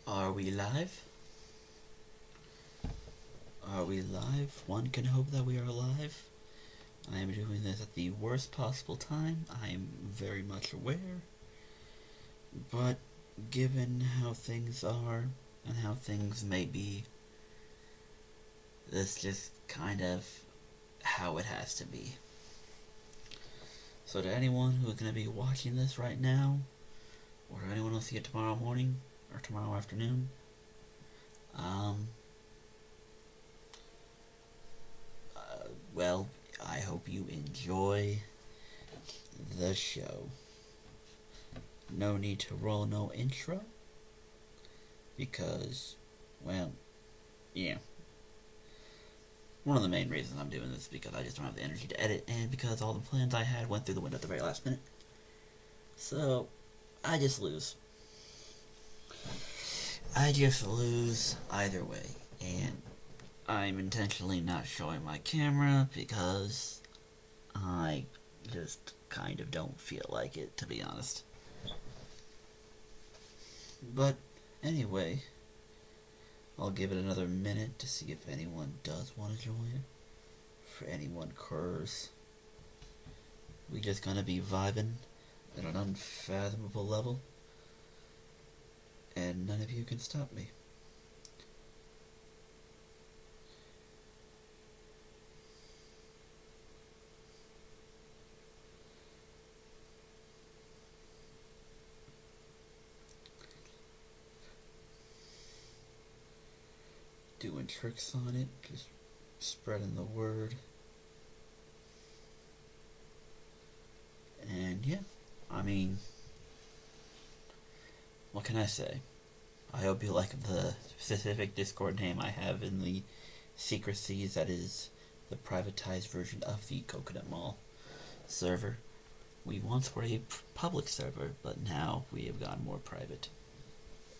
Are we live? Are we live? One can hope that we are live. I am doing this at the worst possible time. I am very much aware. But given how things are and how things may be, this just kind of how it has to be. So to anyone who is going to be watching this right now, or anyone will see it tomorrow morning or tomorrow afternoon, well, I hope you enjoy the show. No need to roll no intro, because, well, yeah. One of the main reasons I'm doing this is because I just don't have the energy to edit, and because all the plans I had went through the window at the very last minute. So, I just lose. I just lose either way, and I'm intentionally not showing my camera because I just kind of don't feel like it, to be honest. But anyway, I'll give it another minute to see if anyone does want to join. For anyone curs. We just gonna be vibing at an unfathomable level, and none of you can stop me. Doing tricks on it, just spreading the word. And yeah, I mean, what can I say? I hope you like the specific Discord name I have in the secrecies that is the privatized version of the Coconut Mall server. We once were a public server, but now we have gone more private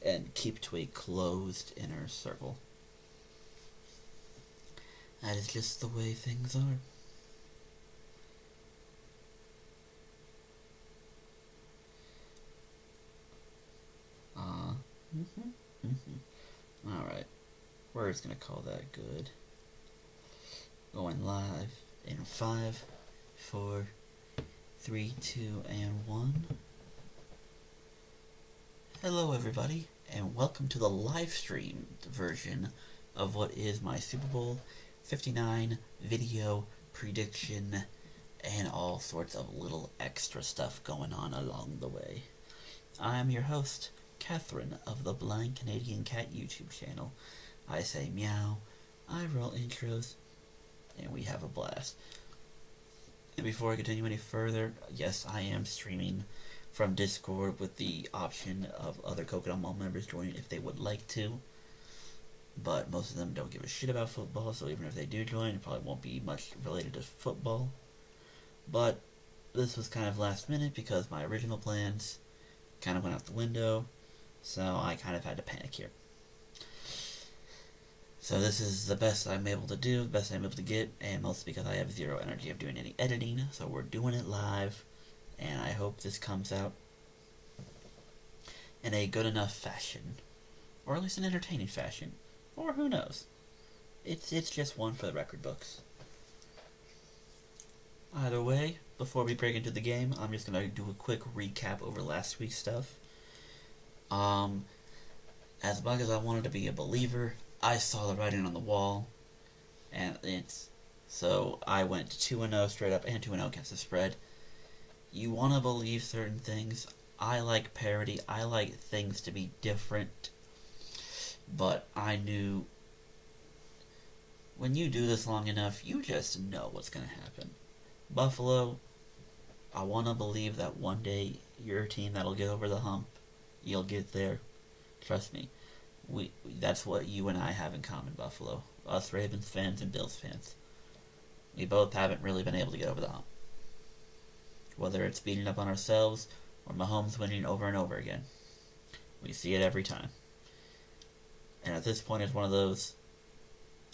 and keep to a closed inner circle. That is just the way things are. Alright. We're just gonna call that good. Going live in 5, 4, 3, 2, and 1. Hello everybody, and welcome to the live stream version of what is my Super Bowl 59 video prediction and all sorts of little extra stuff going on along the way. I am your host, Catherine of the Blind Canadian Cat YouTube channel. I say meow, I roll intros, and we have a blast. And before I continue any further, yes, I am streaming from Discord with the option of other Coconut Mall members joining if they would like to. But most of them don't give a shit about football, so even if they do join, it probably won't be much related to football. But this was kind of last minute because my original plans kind of went out the window, so I kind of had to panic here. So this is the best I'm able to do, the best I'm able to get, and mostly because I have zero energy of doing any editing, so we're doing it live, and I hope this comes out in a good enough fashion, or at least an entertaining fashion. Or who knows? It's just one for the record books. Either way, before we break into the game, I'm just going to do a quick recap over last week's stuff. As much as I wanted to be a believer, I saw the writing on the wall, and so I went 2-0 straight up and 2-0 against the spread. You want to believe certain things. I like parody. I like things to be different. But I knew when you do this long enough, you just know what's going to happen. Buffalo, I want to believe that one day you're a team that'll get over the hump. You'll get there. Trust me. That's what you and I have in common, Buffalo. Us Ravens fans and Bills fans. We both haven't really been able to get over the hump. Whether it's beating up on ourselves or Mahomes winning over and over again. We see it every time. And at this point, it's one of those,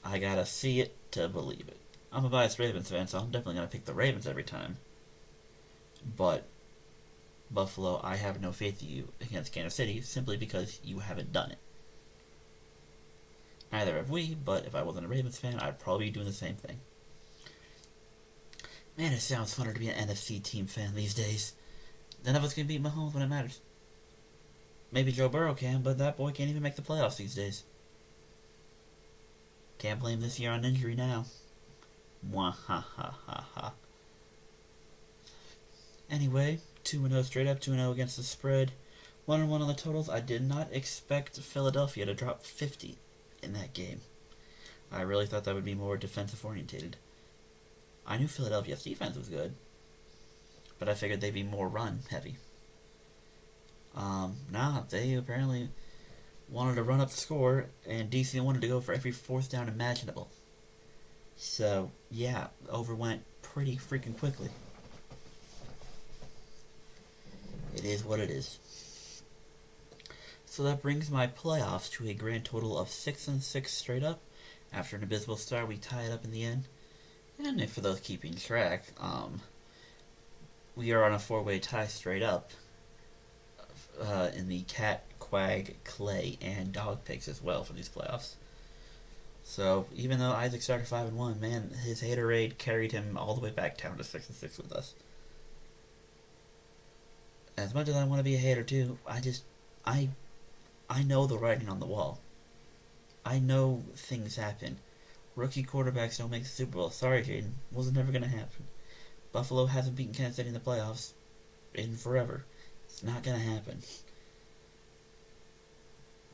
I gotta see it to believe it. I'm a biased Ravens fan, so I'm definitely gonna pick the Ravens every time. But, Buffalo, I have no faith in you against Kansas City, simply because you haven't done it. Neither have we, but if I wasn't a Ravens fan, I'd probably be doing the same thing. Man, it sounds funner to be an NFC team fan these days. None of us can beat Mahomes when it matters. Maybe Joe Burrow can, but that boy can't even make the playoffs these days. Can't blame this year on injury now. Mwah ha ha ha ha. Anyway, 2-0 straight up, 2-0 against the spread. 1-1 on the totals. I did not expect Philadelphia to drop 50 in that game. I really thought that would be more defensive orientated. I knew Philadelphia's defense was good, but I figured they'd be more run heavy. Nah, they apparently wanted to run up the score, and DC wanted to go for every fourth down imaginable. So, yeah, over went pretty freaking quickly. It is what it is. So that brings my playoffs to a grand total of 6-6 straight up. After an abysmal start, we tie it up in the end. And if for those keeping track, we are on a 4-way tie straight up in the Cat, Quag, Clay, and Dog picks as well for these playoffs. So even though Isaac started 5-1, man, his haterade carried him all the way back down to 6-6 with us. As much as I want to be a hater too, I know the writing on the wall. I know things happen. Rookie quarterbacks don't make the Super Bowl. Sorry, Jaden. Wasn't never going to happen. Buffalo hasn't beaten Kansas City in the playoffs in forever. It's not going to happen.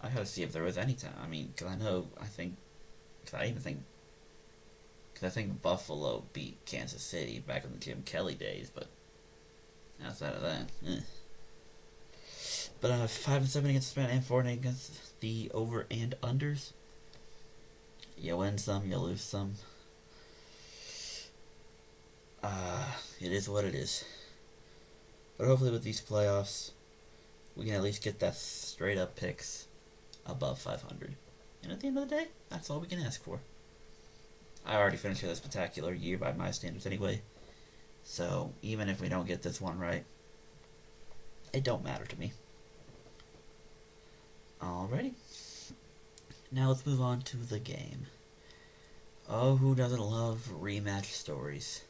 I gotta see if there was any time. I mean, because I think Buffalo beat Kansas City back in the Jim Kelly days, but outside of that, But 5-7 against the spread and 4-8 against the over and unders. You win some, you lose some. It is what it is. But hopefully with these playoffs, we can at least get that straight up picks above 500. And at the end of the day, that's all we can ask for. I already finished this spectacular year by my standards anyway. So even if we don't get this one right, it don't matter to me. Alrighty. Now let's move on to the game. Oh, who doesn't love rematch stories?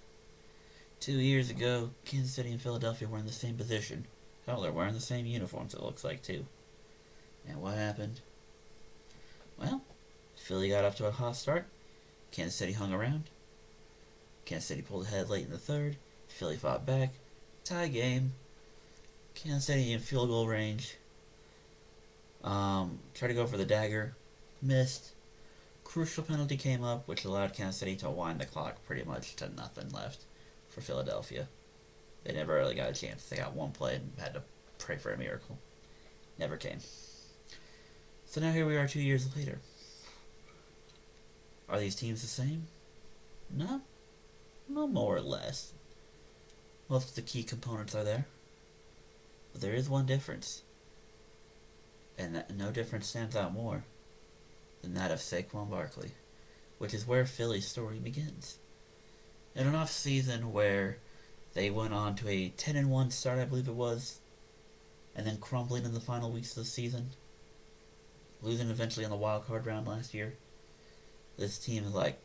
2 years ago, Kansas City and Philadelphia were in the same position. Hell, they're wearing the same uniforms, it looks like, too. And what happened? Well, Philly got off to a hot start. Kansas City hung around. Kansas City pulled ahead late in the third. Philly fought back. Tie game. Kansas City in field goal range. Tried to go for the dagger. Missed. Crucial penalty came up, which allowed Kansas City to wind the clock pretty much to nothing left for Philadelphia. They never really got a chance. They got one play and had to pray for a miracle. Never came. So now here we are 2 years later. Are these teams the same? No. No, more or less. Most of the key components are there. But there is one difference. And that no difference stands out more than that of Saquon Barkley, which is where Philly's story begins. In an off-season where they went on to a 10-1 start, I believe it was, and then crumbling in the final weeks of the season, losing eventually on the wild card round last year, this team is like,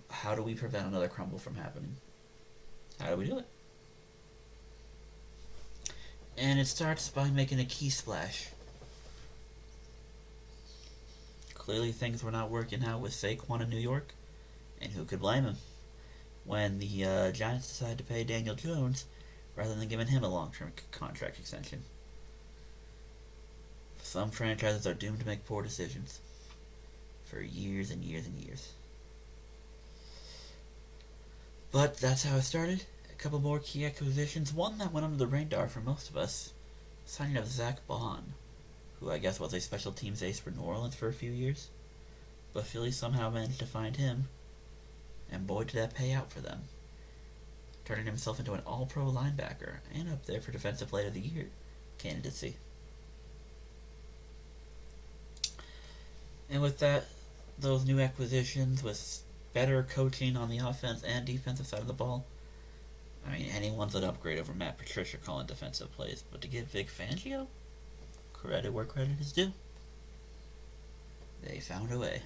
how do we prevent another crumble from happening? How do we do it? And it starts by making a key splash. Clearly things were not working out with Saquon in New York, and who could blame him when the Giants decided to pay Daniel Jones rather than giving him a long-term contract extension. Some franchises are doomed to make poor decisions for years and years and years. But that's how it started. A couple more key acquisitions. One that went under the radar for most of us. Signing of Zach Bond, who I guess was a special teams ace for New Orleans for a few years. But Philly somehow managed to find him, and boy did that pay out for them. Turning himself into an all-pro linebacker, and up there for Defensive Player of the Year candidacy. And with that, those new acquisitions, with better coaching on the offense and defensive side of the ball, I mean, anyone's an upgrade over Matt Patricia calling defensive plays, but to give Vic Fangio credit where credit is due, they found a way.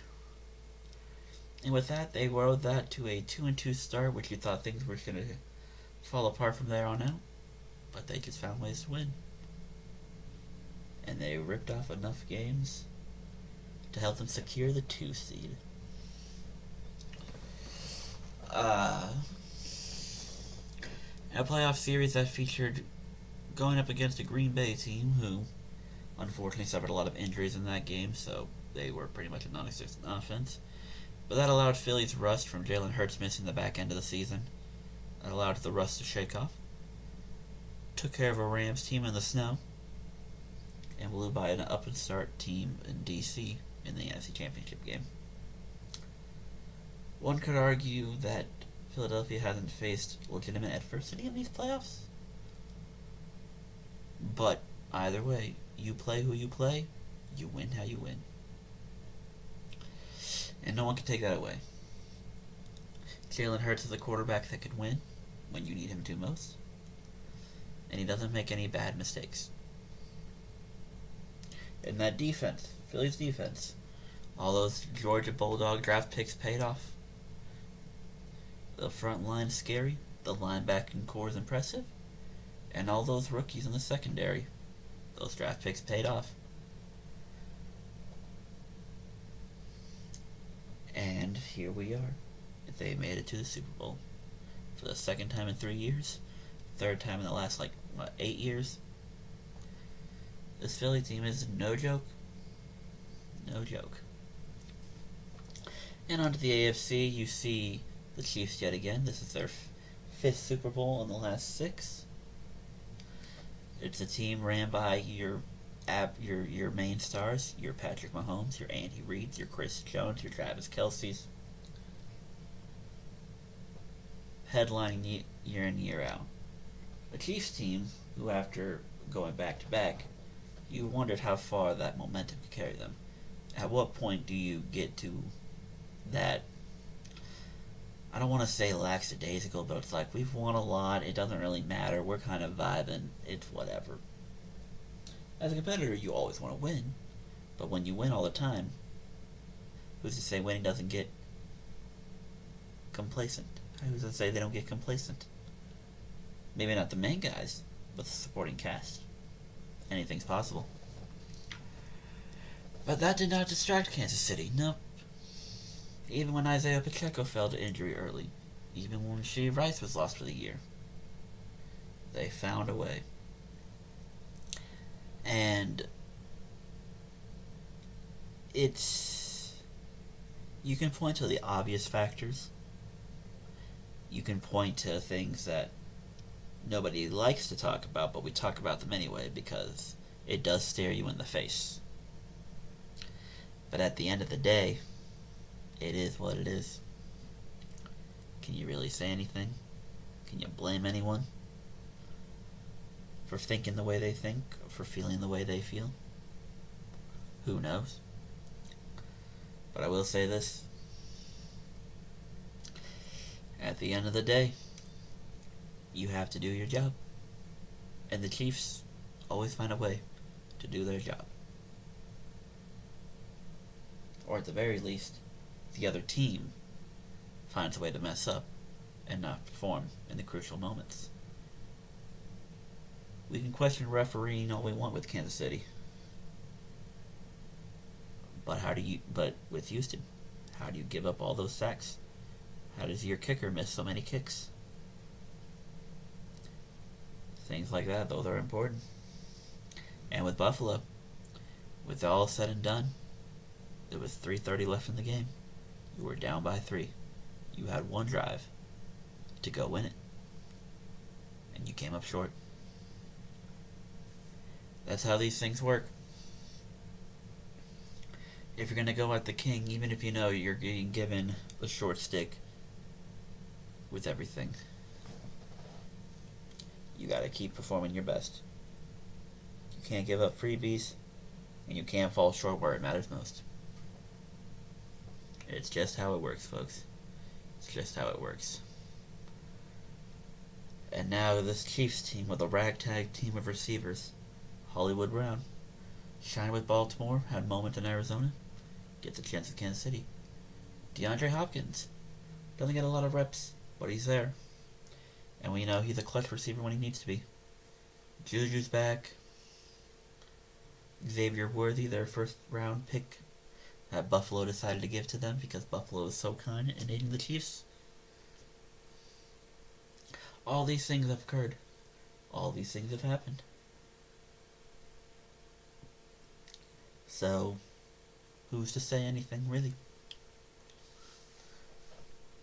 And with that, they rode that to a 2-2 start, which you thought things were going to fall apart from there on out. But they just found ways to win. And they ripped off enough games to help them secure the 2 seed. In a playoff series that featured going up against a Green Bay team who unfortunately suffered a lot of injuries in that game, so they were pretty much a non-existent offense. But that allowed Philly's rust from Jalen Hurts missing the back end of the season. That allowed the rust to shake off. Took care of a Rams team in the snow. And blew by an up-and-start team in D.C. in the NFC Championship game. One could argue that Philadelphia hasn't faced legitimate adversity in these playoffs. But either way, you play who you play, you win how you win. And no one can take that away. Jalen Hurts is a quarterback that could win when you need him to most. And he doesn't make any bad mistakes. And that defense, Philly's defense, all those Georgia Bulldog draft picks paid off. The front line's scary, the linebacking core is impressive, and all those rookies in the secondary, those draft picks paid off. And here we are. They made it to the Super Bowl for the second time in 3 years, third time in the last 8 years. This Philly team is no joke. No joke. And onto the AFC, you see the Chiefs yet again. This is their 5th Super Bowl in the last 6. It's a team ran by your main stars, your Patrick Mahomes, your Andy Reid, your Chris Jones, your Travis Kelce's. Headlining year in, year out. The Chiefs team, who after going back to back, you wondered how far that momentum could carry them. At what point do you get to that, I don't want to say lackadaisical, but it's like, we've won a lot, it doesn't really matter, we're kind of vibing, it's whatever. As a competitor, you always want to win, but when you win all the time, who's to say winning doesn't get complacent? Who's to say they don't get complacent? Maybe not the main guys, but the supporting cast. Anything's possible. But that did not distract Kansas City, nope. Even when Isaiah Pacheco fell to injury early, even when Rashee Rice was lost for the year, they found a way. And you can point to the obvious factors. You can point to things that nobody likes to talk about, but we talk about them anyway because it does stare you in the face. But at the end of the day, it is what it is. Can you really say anything? Can you blame anyone for thinking the way they think, for feeling the way they feel? Who knows? But I will say this. At the end of the day, you have to do your job. And the Chiefs always find a way to do their job. Or at the very least, the other team finds a way to mess up and not perform in the crucial moments. We can question refereeing all we want with Kansas City. But with Houston, how do you give up all those sacks? How does your kicker miss so many kicks? Things like that, those are important. And with Buffalo, with all said and done, there was 3:30 left in the game. You were down by 3. You had one drive to go win it. And you came up short. That's how these things work. If you're going to go at the king, even if you know you're getting given the short stick with everything, you got to keep performing your best. You can't give up freebies, and you can't fall short where it matters most. It's just how it works, folks. It's just how it works. And now this Chiefs team with a ragtag team of receivers, Hollywood Brown, shined with Baltimore, had moments in Arizona, gets a chance with Kansas City. DeAndre Hopkins doesn't get a lot of reps, but he's there. And we know he's a clutch receiver when he needs to be. Juju's back. Xavier Worthy, their first round pick, that Buffalo decided to give to them because Buffalo is so kind in aiding the Chiefs. All these things have occurred. All these things have happened. So, who's to say anything, really?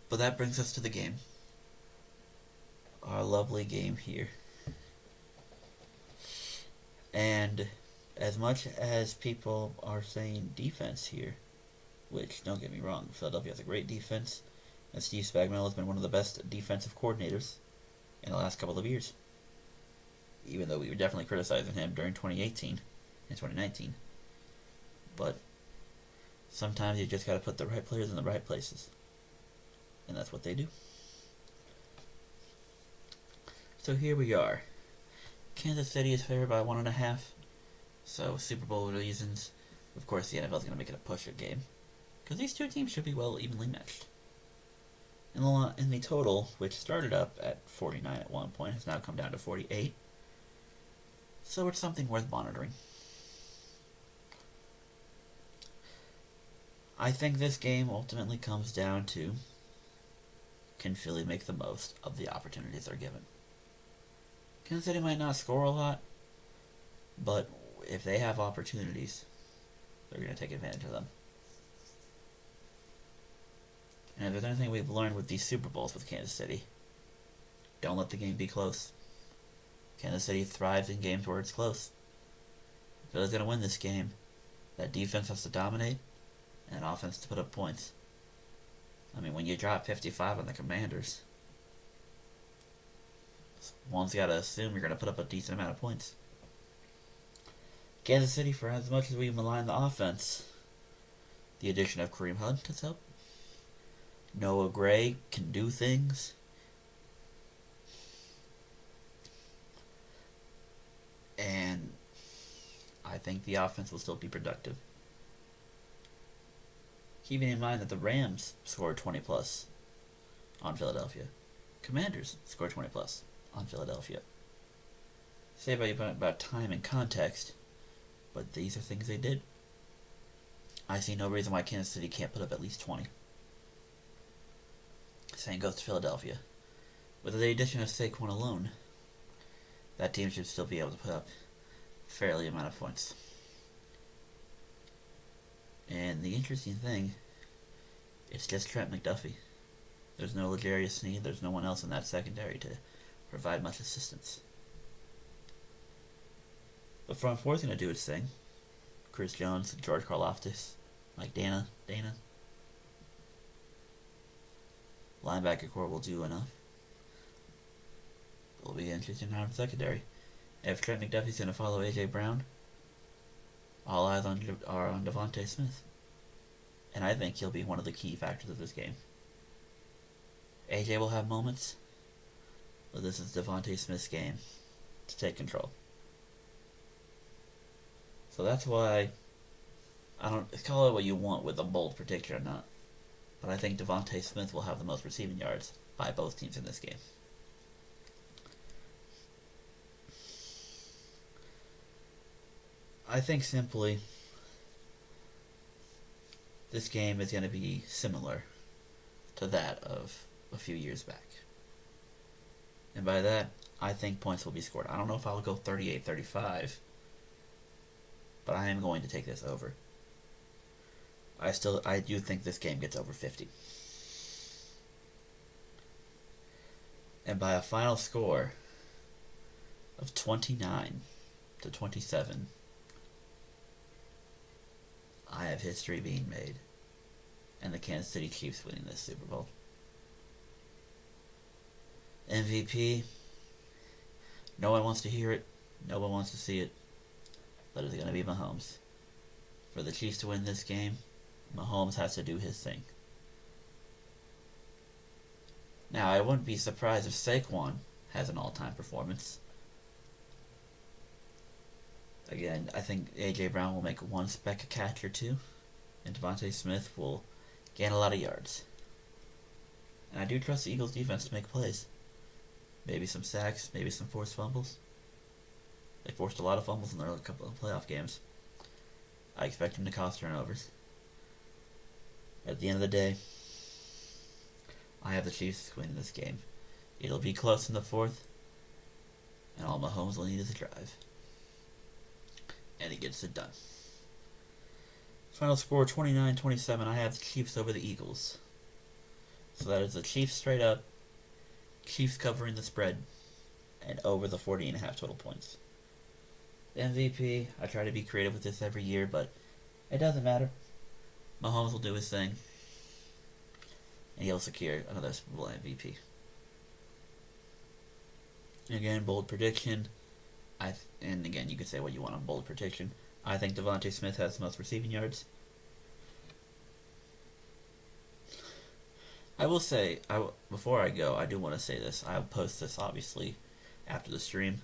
But that brings us to the game. Our lovely game here. And as much as people are saying defense here, which, don't get me wrong, Philadelphia has a great defense, and Steve Spagnuolo has been one of the best defensive coordinators in the last couple of years. Even though we were definitely criticizing him during 2018 and 2019. But sometimes you just got to put the right players in the right places. And that's what they do. So here we are. Kansas City is favored by 1.5. So Super Bowl reasons. Of course, the NFL is going to make it a push game. Because these two teams should be well evenly matched. In the total, which started up at 49 at one point, has now come down to 48. So it's something worth monitoring. I think this game ultimately comes down to, can Philly make the most of the opportunities they're given? Kansas City might not score a lot, but if they have opportunities, they're going to take advantage of them. And if there's anything we've learned with these Super Bowls with Kansas City, don't let the game be close. Kansas City thrives in games where it's close. If Philly's going to win this game, that defense has to dominate, and that offense to put up points. I mean, when you drop 55 on the Commanders, one's got to assume you're going to put up a decent amount of points. Kansas City, for as much as we malign the offense, the addition of Kareem Hunt has helped. Noah Gray can do things. And I think the offense will still be productive. Keeping in mind that the Rams scored 20 plus on Philadelphia. Commanders scored 20 plus on Philadelphia. Say about time and context, but these are things they did. I see no reason why Kansas City can't put up at least 20. Same goes to Philadelphia. With the addition of Saquon alone, that team should still be able to put up a fairly amount of points. And the interesting thing, it's just Trent McDuffie. There's no L'Jarius Sneed, there's no one else in that secondary to provide much assistance. The front four is going to do its thing. Chris Jones, George Karlaftis, Mike Dana. Linebacker core will do enough. It'll be interesting to have a secondary. If Trent McDuffie's going to follow A.J. Brown, all eyes are on Devontae Smith. And I think he'll be one of the key factors of this game. A.J. will have moments, but this is Devontae Smith's game to take control. So that's why I don't call it what you want with a bold prediction or not. But I think Devontae Smith will have the most receiving yards by both teams in this game. I think simply this game is going to be similar to that of a few years back. And by that, I think points will be scored. I don't know if I'll go 38-35, but I am going to take this over. I do think this game gets over 50. And by a final score of 29-27, I have history being made and the Kansas City Chiefs winning this Super Bowl. MVP, no one wants to hear it, no one wants to see it, but it's going to be Mahomes. For the Chiefs to win this game, Mahomes has to do his thing. Now, I wouldn't be surprised if Saquon has an all-time performance. Again, I think A.J. Brown will make one speck a catch or two, and Devontae Smith will gain a lot of yards. And I do trust the Eagles' defense to make plays. Maybe some sacks, maybe some forced fumbles. They forced a lot of fumbles in their couple of playoff games. I expect them to cause turnovers. At the end of the day, I have the Chiefs winning this game. It'll be close in the fourth, and all Mahomes will need is a drive. And he gets it done. Final score 29-27. I have the Chiefs over the Eagles. So that is the Chiefs straight up, Chiefs covering the spread, and over the 40.5 total points. The MVP, I try to be creative with this every year, but it doesn't matter. Mahomes will do his thing, and he'll secure another Super Bowl MVP. Again, bold prediction. And again, you could say what you want on bold prediction. I think Devontae Smith has the most receiving yards. I will say, before I go, I do want to say this. I'll post this, obviously, after the stream.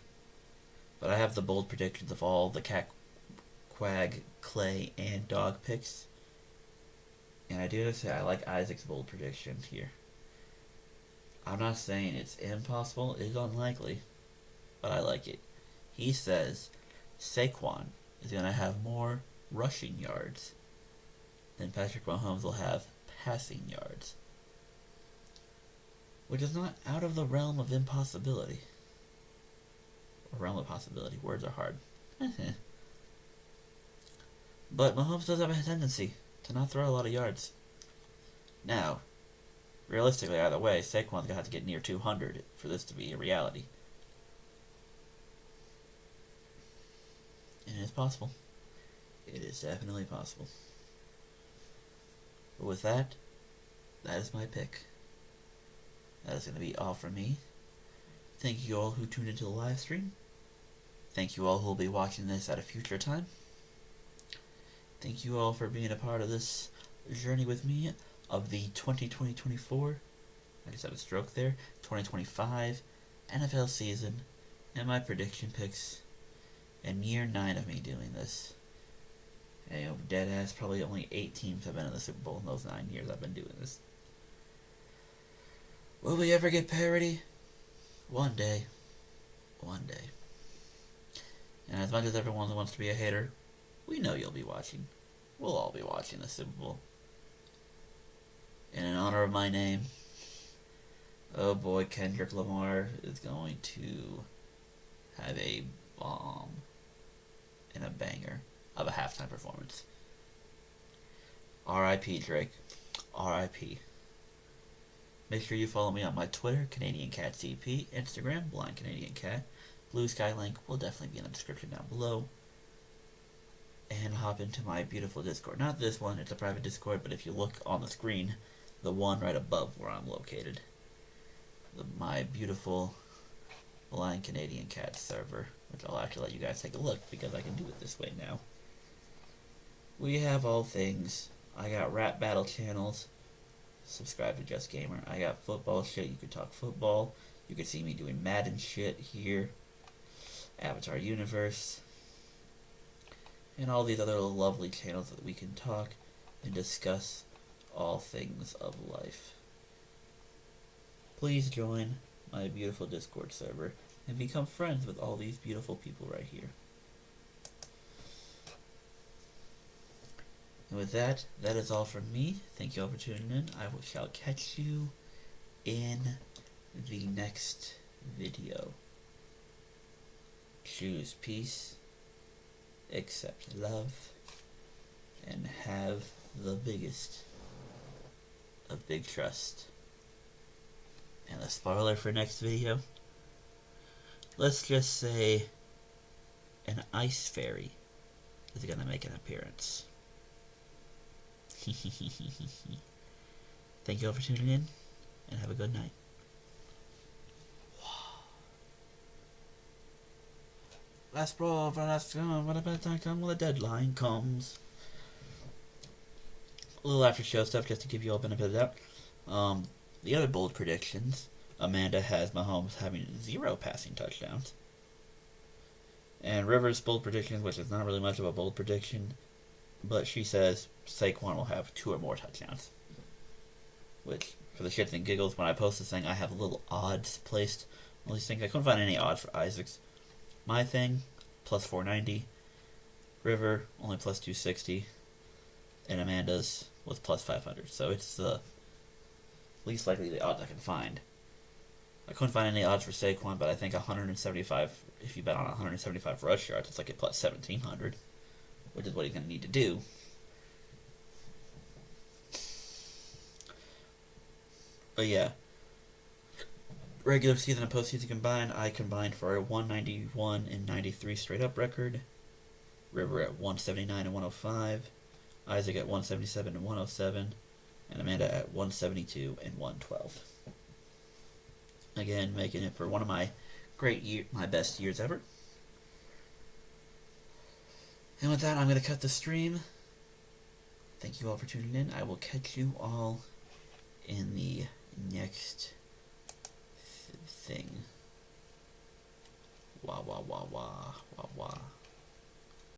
But I have the bold predictions of all the Cat, Quag, Clay, and Dog picks. And I do say I like Isaac's bold prediction here. I'm not saying it's impossible. It is unlikely. But I like it. He says Saquon is going to have more rushing yards than Patrick Mahomes will have passing yards. Which is not out of the realm of impossibility. Or realm of possibility. Words are hard. But Mahomes does have a tendency to not throw a lot of yards. Now, realistically, either way, Saquon's going to have to get near 200 for this to be a reality. And it is possible. It is definitely possible. But with that, that is my pick. That is going to be all from me. Thank you all who tuned into the live stream. Thank you all who will be watching this at a future time. Thank you all for being a part of this journey with me of the 2020-24, I just had a stroke there, 2025 NFL season, and my prediction picks, and year 9 of me doing this. And deadass, probably only 8 teams have been in the Super Bowl in those 9 years I've been doing this. Will we ever get parity? One day. One day. And as much as everyone wants to be a hater, we know you'll be watching. We'll all be watching the Super Bowl. And in honor of my name, oh boy, Kendrick Lamar is going to have a bomb and a banger of a halftime performance. R.I.P. Drake. R.I.P. Make sure you follow me on my Twitter, CanadianCatCP, Instagram, Blind Canadian Cat. Blue Sky link will definitely be in the description down below. And hop into my beautiful Discord. Not this one, it's a private Discord, but if you look on the screen, the one right above where I'm located. My beautiful Blind Canadian Cat server, which I'll actually let you guys take a look because I can do it this way now. We have all things. I got rap battle channels. Subscribe to Just Gamer. I got football shit. You can talk football. You can see me doing Madden shit here. Avatar Universe. And all these other lovely channels that we can talk and discuss all things of life. Please join my beautiful Discord server and become friends with all these beautiful people right here. And with that, that is all from me. Thank you all for tuning in. I shall catch you in the next video. Choose peace, accept love, and have the biggest of big trust. And the spoiler for next video, let's just say an ice fairy is going to make an appearance. Thank you all for tuning in, and have a good night. Last brawl for last film. What about that time when the deadline comes? A little after show stuff just to give you all benefit of the doubt. The other bold predictions. Amanda has Mahomes having 0 passing touchdowns. And Rivers' bold predictions, which is not really much of a bold prediction, but she says Saquon will have 2 or more touchdowns. which, for the shits and giggles, when I post this thing, I have little odds placed on these things. I couldn't find any odds for Isaac's. My thing, plus 490. River, only plus 260. And Amanda's was plus 500. So it's the least likely the odds I can find. I couldn't find any odds for Saquon, but I think 175, if you bet on 175 rush yards, it's like a plus 1,700, which is what he's going to need to do. But yeah, regular season and postseason combined, I combined for a 191 and 93 straight up record. River at 179 and 105. Isaac at 177 and 107. And Amanda at 172 and 112. Again, making it for one of my my best years ever. And with that, I'm going to cut the stream. Thank you all for tuning in. I will catch you all in the next thing. Wah, wah, wah, wah, wah, wah.